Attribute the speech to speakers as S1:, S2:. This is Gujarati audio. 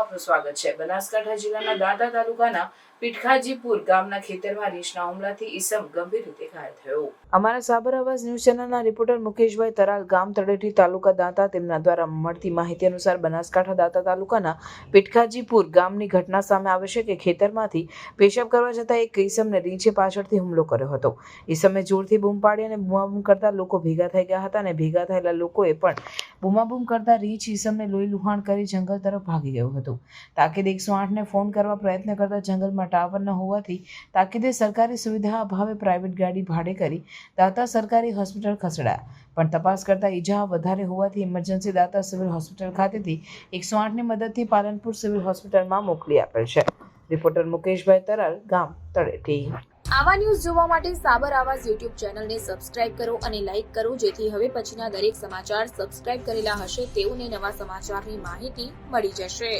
S1: આપનું સ્વાગત છે। બનાસકાંઠા જિલ્લાના દાંતા તાલુકાના પીઠખાજીપુર ગામના ખેતરમાં રીંછના હુમલાથી ઈસમ ગંભીર રીતે ઘાયલ થયો। અમારા સાબર આવાઝ ન્યૂઝ ચેનલના રિપોર્ટર મુકેશભાઈ તરાલ ગામ તળેટી તાલુકા દાંતા તેમના દ્વારા મળતી માહિતી અનુસાર બનાસકાંઠા દાંતા તાલુકાના પીઠખાજીપુર ગામની ઘટના સામે આવે છે કે ખેતરમાંથી પેશાબ કરવા જતા એક ઈસમને રીંછે પાછળથી હુમલો કર્યો હતો। ઈસમે જોરથી બૂમ પાડી અને બૂમાબૂમ કરતા લોકો ભેગા થઈ ગયા હતા અને ભેગા થયેલા લોકોએ પણ બૂમાબૂમ કરતા રીંછ ઈસમને લોહી લુહાણ કરી જંગલ તરફ ભાગી ગયું હતું। તાકીદે 108ને ફોન કરવા પ્રયત્ન કરતા જંગલમાં ટાવર ન હોવાથી તાકીદે સરકારી સુવિધા અભાવે પ્રાઇવેટ ગાડી ભાડે કરી દાંતા સરકારી હોસ્પિટલ ખસેડાયા, પણ તપાસ કરતા ઈજા વધારે હોવાથી ઇમરજન્સી દાંતા સિવિલ હોસ્પિટલ ખાતેથી 108ની મદદથી પાલનપુર સિવિલ હોસ્પિટલમાં મોકલી આપેલ છે। રિપોર્ટર મુકેશભાઈ તરાલ ગામ તળેટી।
S2: આવા ન્યૂઝ જોવા માટે સાબર આવાઝ યુટ્યુબ ચેનલને સબસ્ક્રાઇબ કરો અને લાઇક કરો, જેથી હવે પછીના દરેક સમાચાર સબસ્ક્રાઇબ કરેલા હશે તેઓને નવા સમાચારની માહિતી મળી જશે।